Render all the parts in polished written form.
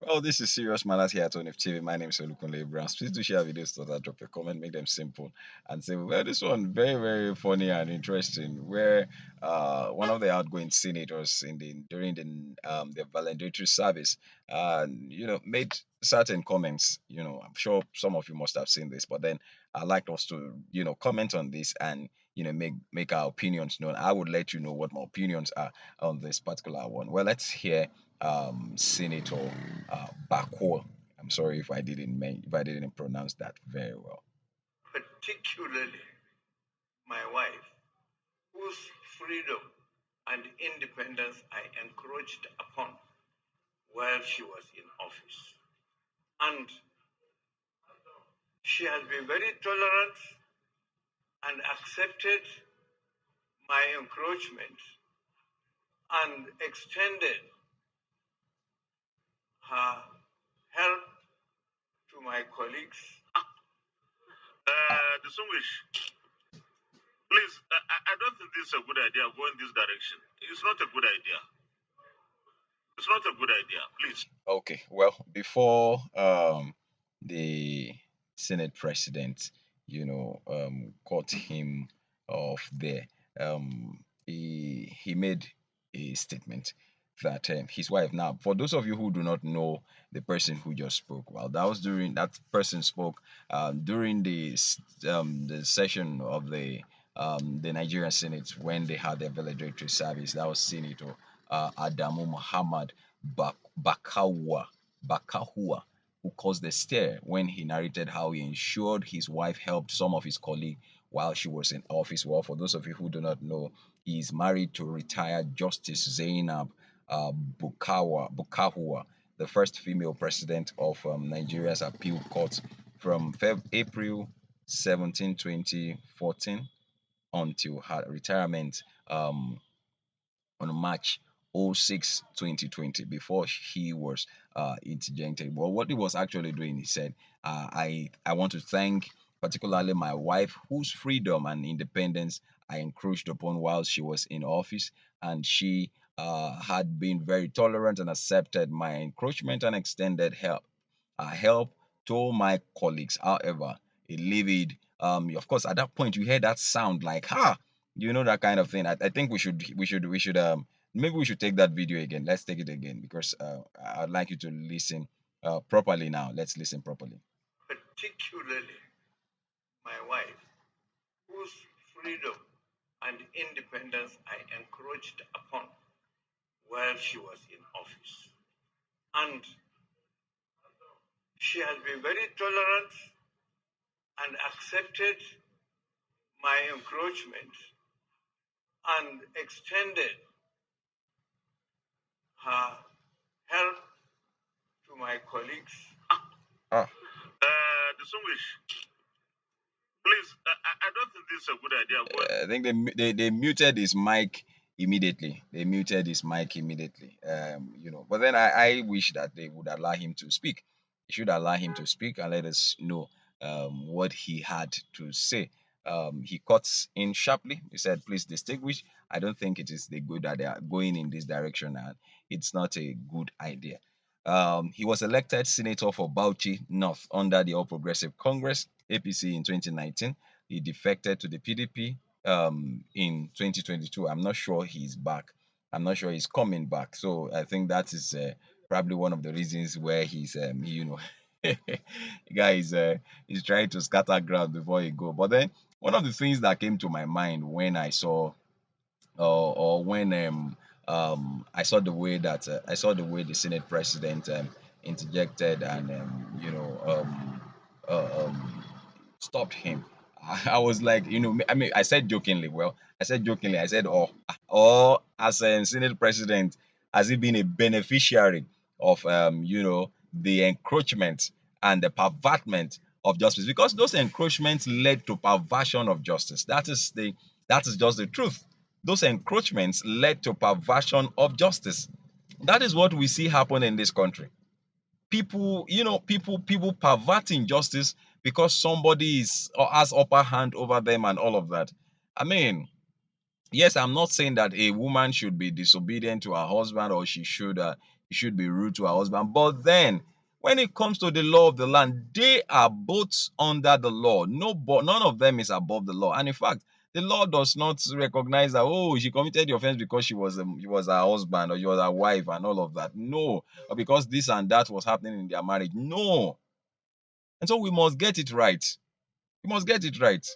Well, this is Serious Matters here at ONIF TV. My name is Olukunle Brands. Please do share videos so that drop a comment, make them simple, and say, well, this one very, very funny and interesting. Where one of the outgoing senators in the during the valedictory service, made certain comments. I'm sure some of you must have seen this, but then I'd like us to comment on this and make our opinions known. I would let you know what my opinions are on this particular one. Well, let's hear Senator Bakwa. I'm sorry if I didn't pronounce that very well. Particularly my wife, whose freedom and independence I encroached upon while she was in office. And she has been very tolerant and accepted my encroachment and extended her help to my colleagues. Distinguished, please, I don't think this is a good idea going this direction. It's not a good idea. It's not a good idea, please. Okay, well, before the Senate president, caught him off there, he made a statement that his wife. Now, for those of you who do not know the person who just spoke, well, that person spoke during the session of the Nigerian Senate when they had their valedictory service. That was Senator Adamu Muhammad Bakahua, who caused a stir when he narrated how he ensured his wife helped some of his colleagues while she was in office. Well, for those of you who do not know, he is married to retired Justice Zainab Bukahua, the first female president of Nigeria's appeal court from April 17, 2014 until her retirement on March 6, 2020, before he was interjected. Well, what he was actually doing, he said, I want to thank particularly my wife, whose freedom and independence I encroached upon while she was in office, and she had been very tolerant and accepted my encroachment and extended help to my colleagues. However, a livid, of course, at that point you hear that sound like, ha, that kind of thing. I think we should maybe we should take that video again. Let's take it again because I'd like you to listen properly now. Let's listen properly. Particularly my wife, whose freedom and independence I encroached upon while she was in office. And she has been very tolerant and accepted my encroachment and extended her help to my colleagues. Ah, Distinguished, please, I don't think this is a good idea. I think they muted his mic immediately. They muted his mic immediately. But then I wish that they would allow him to speak. They should allow him to speak and let us know what he had to say. He cuts in sharply. He said, "Please distinguish. I don't think it is the good that they are going in this direction, and it's not a good idea." He was elected senator for Bauchi North under the All Progressive Congress (APC) in 2019. He defected to the PDP in 2022. I'm not sure he's back. I'm not sure he's coming back. So I think that is probably one of the reasons where guy is trying to scatter ground before he go. But then one of the things that came to my mind when I saw or when I saw the way that the Senate president interjected and stopped him. I was like, I mean, I said jokingly. Well, I said jokingly. I said, or as a Senate president, has he been a beneficiary of, the encroachment and the pervertment of justice? Because those encroachments led to perversion of justice. That is just the truth. Those encroachments led to perversion of justice. That is what we see happen in this country. People perverting justice because somebody is or has upper hand over them and all of that. I mean, yes, I'm not saying that a woman should be disobedient to her husband or she should She should be rude to her husband. But then, when it comes to the law of the land, they are both under the law. No, but none of them is above the law. And in fact, the law does not recognize that, oh, she committed the offense because she was her husband or she was her wife and all of that. No, or because this and that was happening in their marriage. No. And so we must get it right. We must get it right.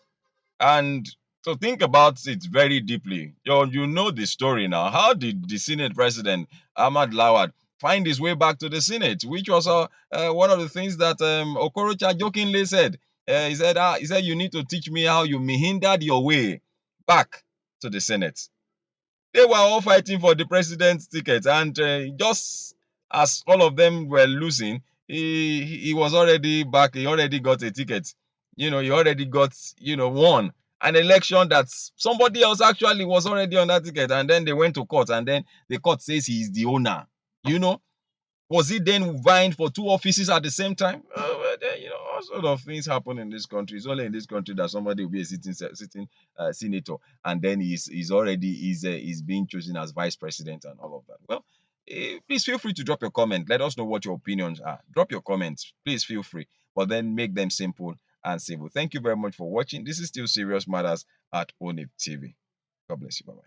And so think about it very deeply. You know the story now. How did the Senate President Ahmad Lawad find his way back to the Senate, which was one of the things that Okorocha jokingly said. He said you need to teach me how you meandered your way back to the Senate. They were all fighting for the president's ticket, and just as all of them were losing, he was already back. He already got a ticket. He already got won an election that somebody else actually was already on that ticket, and then they went to court, and then the court says he is the owner. You know, was he then vying for two offices at the same time? Well, then, all sort of things happen in this country. It's only in this country that somebody will be a sitting senator, and then he's being chosen as vice president and all of that. Well, please feel free to drop your comment. Let us know what your opinions are. Drop your comments. Please feel free, but then make them simple and civil. Thank you very much for watching. This is still Serious Matters at ONIF TV. God bless you. Bye bye.